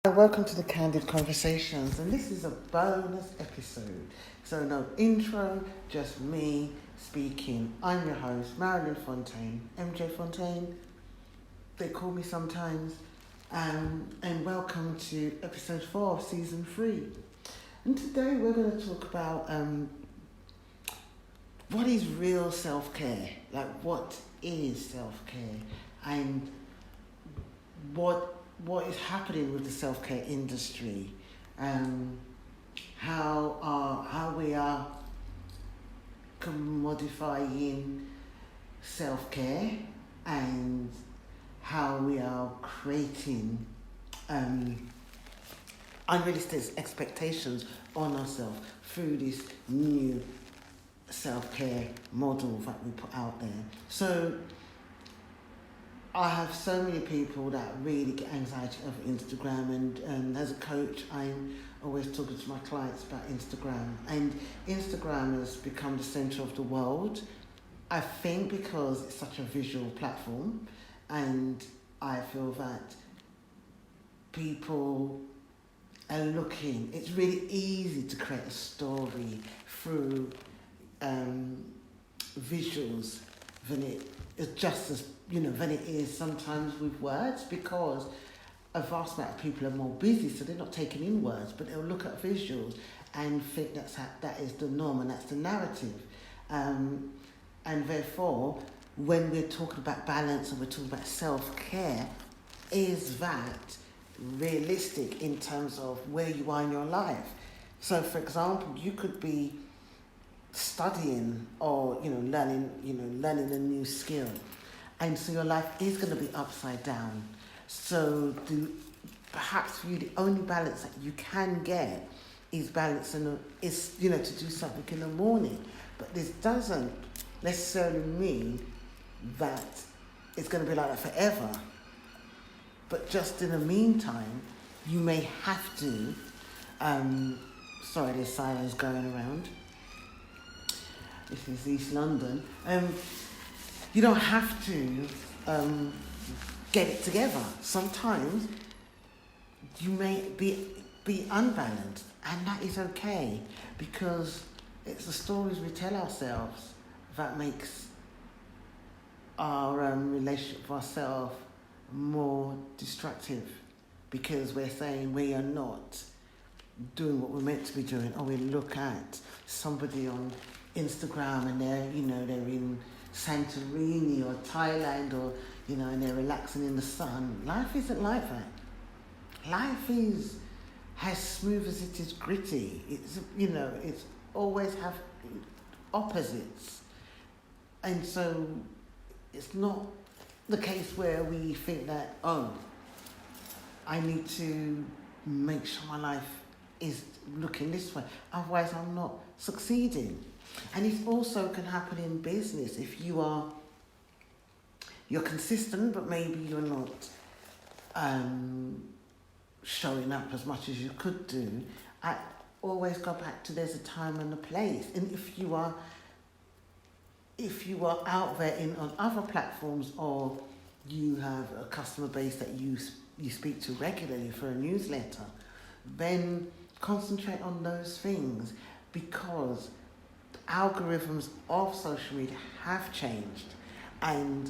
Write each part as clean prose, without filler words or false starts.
Welcome to the Candid Conversations, and this is a bonus episode. So no intro, just me speaking. I'm your host, Marilyn Fontaine, MJ Fontaine, they call me sometimes, and welcome to episode 4 of season 3. And today we're going to talk about what is real self-care, like what is self-care, and what is happening with the self-care industry, how we are commodifying self-care, and how we are creating unrealistic expectations on ourselves through this new self-care model that we put out there. So I have so many people that really get anxiety over Instagram, and as a coach, I'm always talking to my clients about Instagram. And Instagram has become the center of the world, I think, because it's such a visual platform, and I feel that people are looking. It's really easy to create a story through visuals than it is just as than it is sometimes with words, because a vast amount of people are more busy, so they're not taking in words, but they'll look at visuals and think that is the norm and that's the narrative. And therefore, when we're talking about balance and we're talking about self-care, is that realistic in terms of where you are in your life? So, for example, you could be studying or learning a new skill, and so your life is going to be upside down. So perhaps for you, the only balance that you can get is balance to do something in the morning. But this doesn't necessarily mean that it's going to be like that forever. But just in the meantime, you may have to. Sorry, there's sirens going around. This is East London. You don't have to get it together. Sometimes you may be unbalanced, and that is okay, because it's the stories we tell ourselves that makes our relationship with ourselves more destructive, because we're saying we are not doing what we're meant to be doing. Or we look at somebody on Instagram and they're in Santorini or Thailand, or and they're relaxing in the sun. Life isn't like that. Life is as smooth as it is gritty. It's always have opposites, and so it's not the case where we think that I need to make sure my life is looking this way, otherwise I'm not succeeding. And it also can happen in business. If you're consistent, but maybe you're not showing up as much as you could do, I always go back to there's a time and a place. And if you are out there on other platforms, or you have a customer base that you speak to regularly for a newsletter, then concentrate on those things, because algorithms of social media have changed, and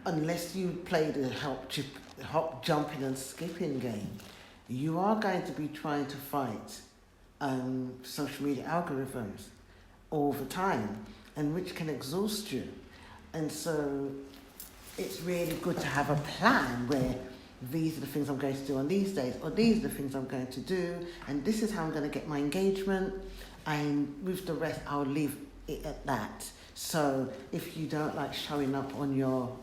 unless you play the hop, jumping and skipping game, you are going to be trying to fight social media algorithms all the time, and which can exhaust you. And so it's really good to have a plan where these are the things I'm going to do on these days, or these are the things I'm going to do, and this is how I'm going to get my engagement, and with the rest I'll leave it at that. So if you don't like showing up on your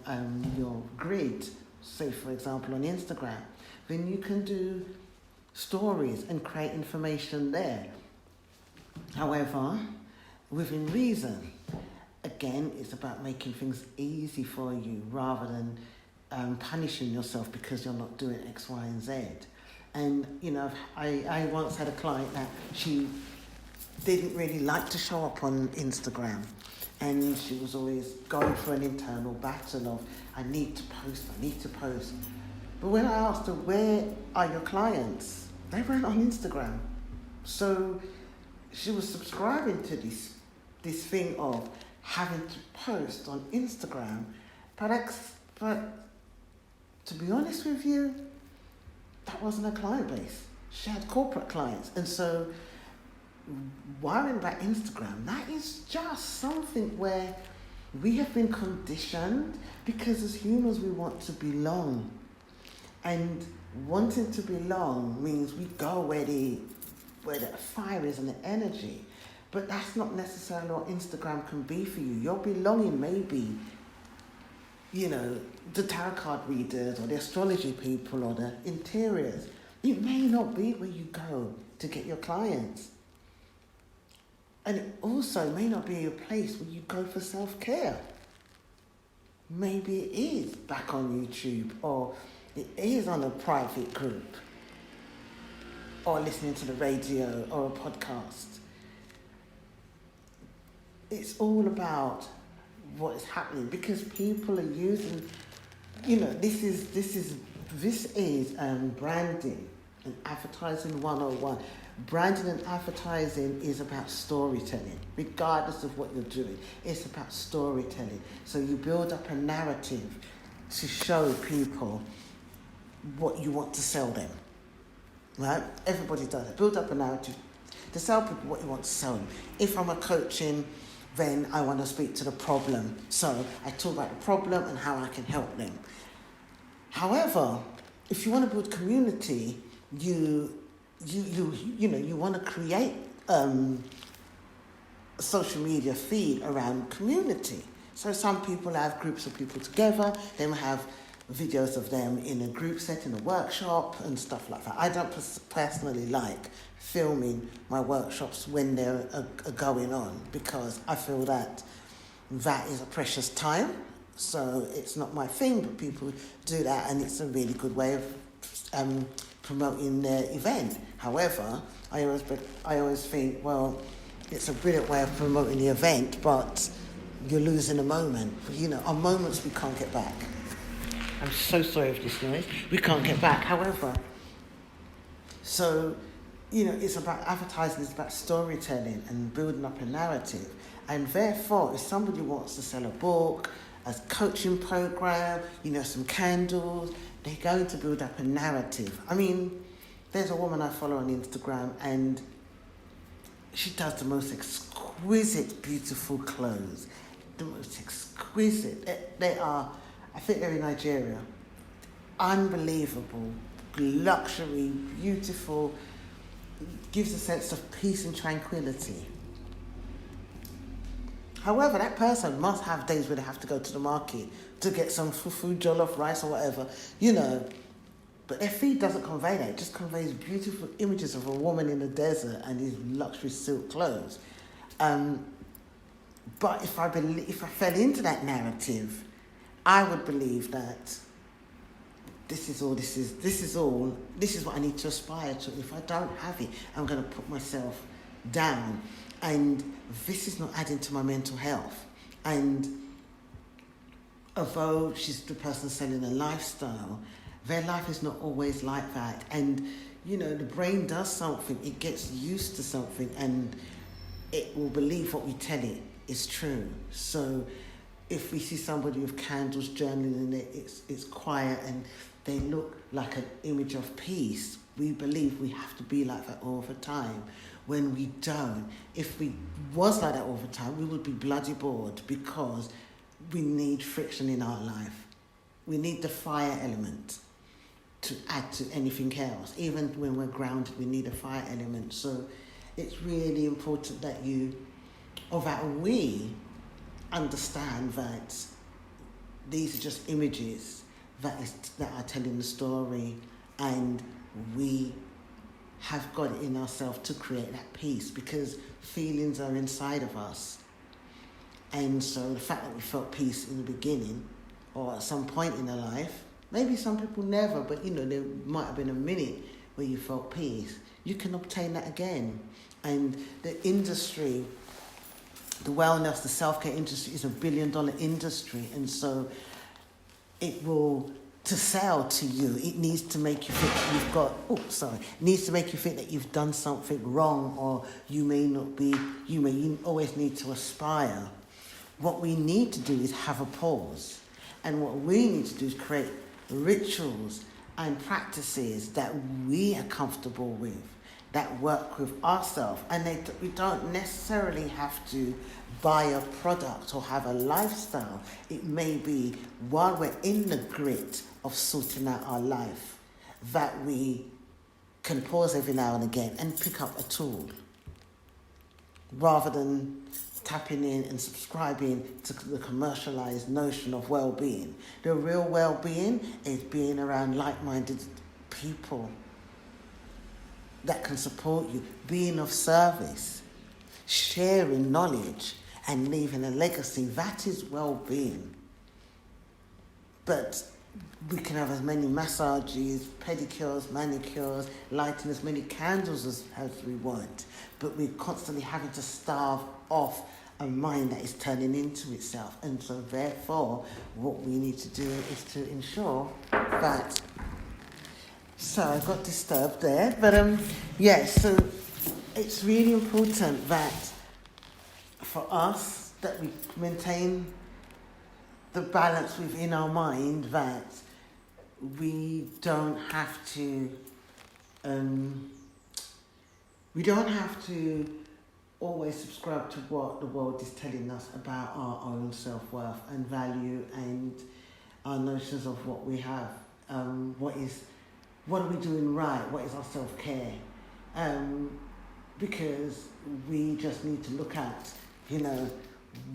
grid, say for example on Instagram, then you can do stories and create information there. However, within reason. Again, it's about making things easy for you rather than punishing yourself because you're not doing X, Y, and Z. And, I once had a client that she didn't really like to show up on Instagram. And she was always going for an internal battle of, I need to post. But when I asked her, where are your clients? They weren't on Instagram. So she was subscribing to this thing of having to post on Instagram. But to be honest with you, that wasn't her client base. She had corporate clients. And so worrying about Instagram, that is just something where we have been conditioned, because as humans we want to belong. And wanting to belong means we go where the fire is and the energy. But that's not necessarily what Instagram can be for you. Your belonging may be, the tarot card readers or the astrology people or the interiors. It may not be where you go to get your clients. And it also may not be a place where you go for self-care. Maybe it is back on YouTube, or it is on a private group, or listening to the radio or a podcast. It's all about what is happening, because people are using, this is branding and advertising 101. Branding and advertising is about storytelling, regardless of what you're doing. It's about storytelling. So you build up a narrative to show people what you want to sell them, right? Everybody does it. Build up a narrative to sell people what you want to sell them. If I'm a coaching, then I want to speak to the problem. So I talk about the problem and how I can help them. However, if you want to build community, you want to create a social media feed around community. So some people have groups of people together. They will have videos of them in a group setting, a workshop and stuff like that. I don't personally like filming my workshops when they're going on, because I feel that is a precious time. So it's not my thing, but people do that, and it's a really good way of promoting their event. However, I always think, well, it's a brilliant way of promoting the event, but you're losing a moment. Our moments we can't get back. I'm so sorry for this noise. We can't get back. However, so, it's about advertising, it's about storytelling and building up a narrative. And therefore, if somebody wants to sell a book, a coaching program, some candles, they're going to build up a narrative. I mean, there's a woman I follow on Instagram, and she does the most exquisite, beautiful clothes. The most exquisite. They are, I think they're in Nigeria. Unbelievable, luxury, beautiful, gives a sense of peace and tranquility. However, that person must have days where they have to go to the market to get some fufu, jollof rice or whatever, But their feed doesn't convey that. It just conveys beautiful images of a woman in the desert and these luxury silk clothes. But if I fell into that narrative, I would believe that this is what I need to aspire to. If I don't have it, I'm going to put myself down. And this is not adding to my mental health. And although she's the person selling a lifestyle, their life is not always like that. And, the brain does something, it gets used to something, and it will believe what we tell it is true. So if we see somebody with candles journaling, it's quiet and they look like an image of peace, we believe we have to be like that all the time. When we don't, if we was like that all the time, we would be bloody bored, because we need friction in our life. We need the fire element to add to anything else. Even when we're grounded, we need a fire element. So it's really important that we understand that these are just images that are telling the story, and we have got it in ourselves to create that peace, because feelings are inside of us. And so the fact that we felt peace in the beginning, or at some point in our life, maybe some people never, but there might have been a minute where you felt peace, you can obtain that again. And the industry, the wellness, the self-care industry is $1 billion industry, and so it will to sell to you. It needs to make you think that you've got, it needs to make you think that you've done something wrong, or you may not be, you always need to aspire. What we need to do is have a pause. And what we need to do is create rituals and practices that we are comfortable with, that work with ourselves. And we don't necessarily have to buy a product or have a lifestyle. It may be while we're in the grit of sorting out our life that we can pause every now and again and pick up a tool, rather than tapping in and subscribing to the commercialized notion of well-being. The real well-being is being around like-minded people that can support you, being of service, sharing knowledge and leaving a legacy. That is well-being. But we can have as many massages, pedicures, manicures, lighting as many candles as we want, but we're constantly having to starve off a mind that is turning into itself. And so therefore, what we need to do is to ensure that... So I got disturbed there, but so it's really important that for us that we maintain the balance within our mind, that we don't have to always subscribe to what the world is telling us about our own self-worth and value and our notions of what we have. What are we doing right? What is our self-care? Because we just need to look at,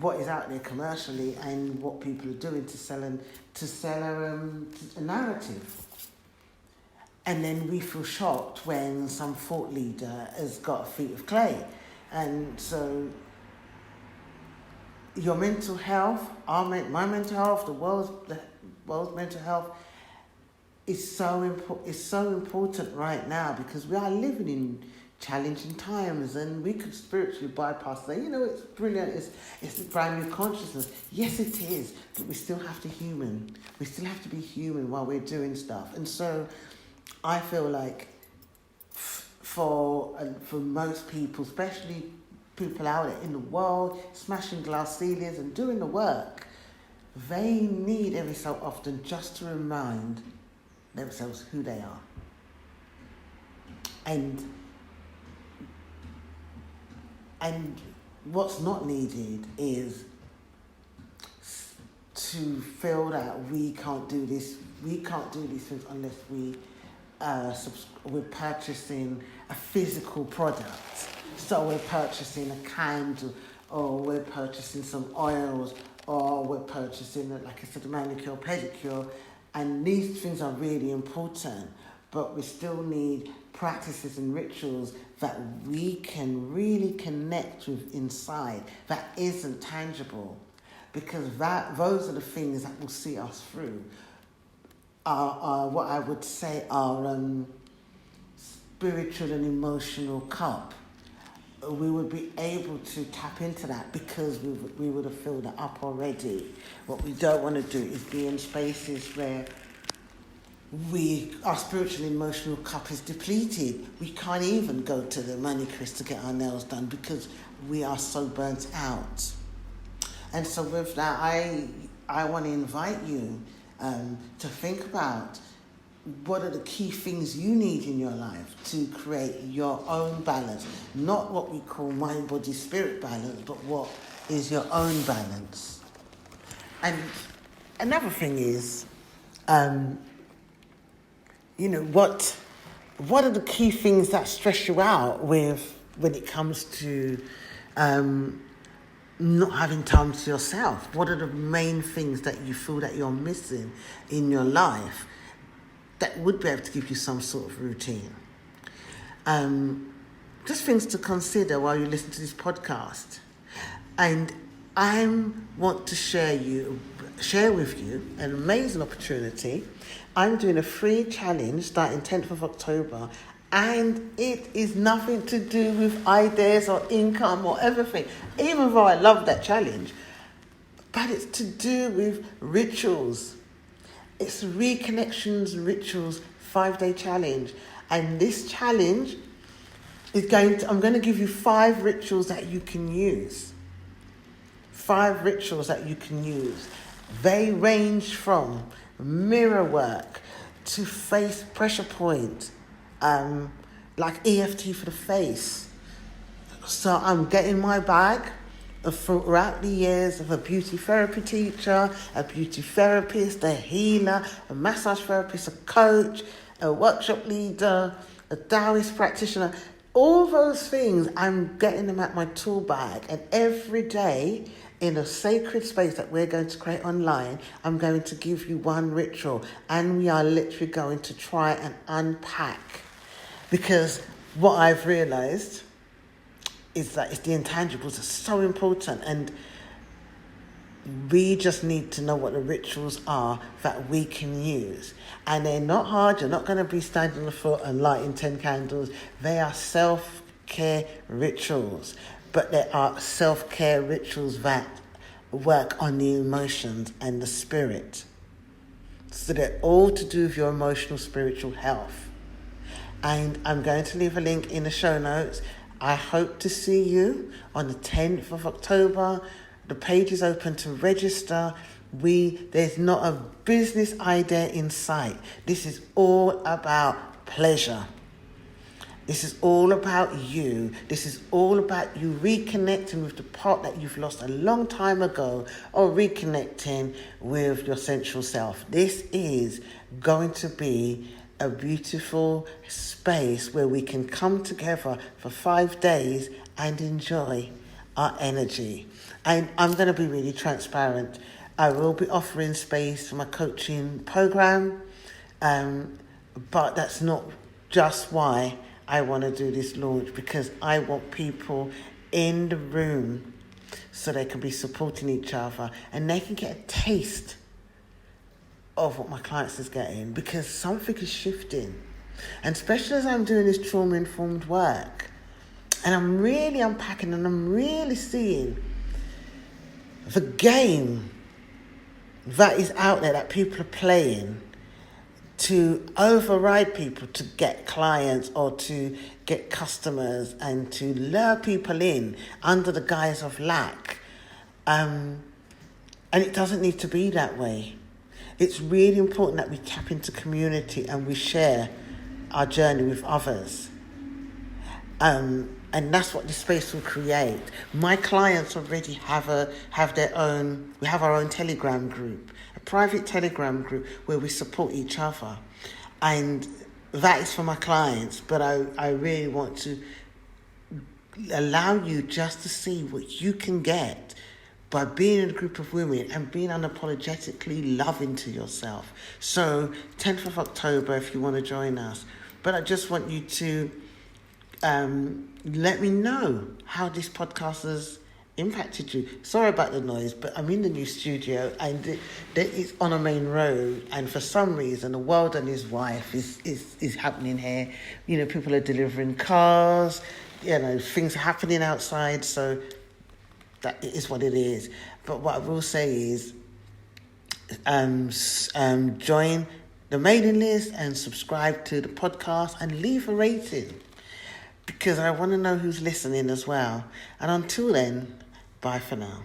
what is out there commercially and what people are doing to sell a narrative. And then we feel shocked when some thought leader has got a feet of clay. And so your mental health, my mental health, the world's mental health is so important right now, because we are living in challenging times, and we could spiritually bypass that. It's brilliant. It's a brand new consciousness. Yes, it is, but we still have to human. We still have to be human while we're doing stuff. And so, I feel like for most people, especially people out there in the world, smashing glass ceilings and doing the work, they need every so often just to remind themselves who they are. And what's not needed is to feel that we can't do these things unless we're purchasing a physical product. So we're purchasing a candle, or we're purchasing some oils, or we're purchasing, like I said, a manicure, pedicure. And these things are really important, but we still need practices and rituals that we can really connect with inside, that isn't tangible, because those are the things that will see us through. Are what I would say are spiritual and emotional cup. We would be able to tap into that because we would have filled it up already. What we don't want to do is be in spaces where our spiritual and emotional cup is depleted. We can't even go to the manicurist to get our nails done because we are so burnt out. And so with that, I want to invite you to think about what are the key things you need in your life to create your own balance. Not what we call mind, body, spirit balance, but what is your own balance. And another thing is, what are the key things that stress you out when it comes to not having time to yourself? What are the main things that you feel that you're missing in your life that would be able to give you some sort of routine? Just things to consider while you listen to this podcast. And I want to share with you an amazing opportunity. I'm doing a free challenge starting 10th of October, and it is nothing to do with ideas or income or everything, even though I love that challenge. But it's to do with rituals It's Reconnections Rituals 5-day challenge. And this challenge is I'm going to give you 5 rituals that you can use. 5 rituals that you can use. They range from mirror work to face pressure point, like EFT for the face. So I'm getting my bag throughout the years of a beauty therapy teacher, a beauty therapist, a healer, a massage therapist, a coach, a workshop leader, a Taoist practitioner. All those things, I'm getting them at my tool bag. And every day in a sacred space that we're going to create online, I'm going to give you one ritual. And we are literally going to try and unpack. Because what I've realized is that it's the intangibles are so important, and we just need to know what the rituals are that we can use. And they're not hard. You're not going to be standing on the foot and lighting 10 candles. They are self-care rituals, but they are self-care rituals that work on the emotions and the spirit. So they're all to do with your emotional, spiritual health. And I'm going to leave a link in the show notes. I hope to see you on the 10th of October. The page is open to register. There's not a business idea in sight. This is all about pleasure. This is all about you. This is all about you reconnecting with the part that you've lost a long time ago, or reconnecting with your sensual self. This is going to be a beautiful space where we can come together for 5 days and enjoy our energy. And I'm going to be really transparent. I will be offering space for my coaching program, but that's not just why I want to do this launch, because I want people in the room so they can be supporting each other and they can get a taste of what my clients is getting, because something is shifting. And especially as I'm doing this trauma-informed work, and I'm really unpacking and I'm really seeing the game that is out there that people are playing to override people to get clients or to get customers and to lure people in under the guise of lack. And it doesn't need to be that way. It's really important that we tap into community and we share our journey with others. And that's what this space will create. My clients already have our own Telegram group, a private Telegram group where we support each other. And that is for my clients, but I really want to allow you just to see what you can get by being in a group of women and being unapologetically loving to yourself. So 10th of October, if you want to join us. But I just want you to let me know how this podcast has impacted you. Sorry about the noise, but I'm in the new studio and it's on a main road, and for some reason the world and his wife is happening here. You know, people are delivering cars, you know, things are happening outside, so that is what it is. But what I will say is join the mailing list and subscribe to the podcast and leave a rating, because I want to know who's listening as well. And until then, bye for now.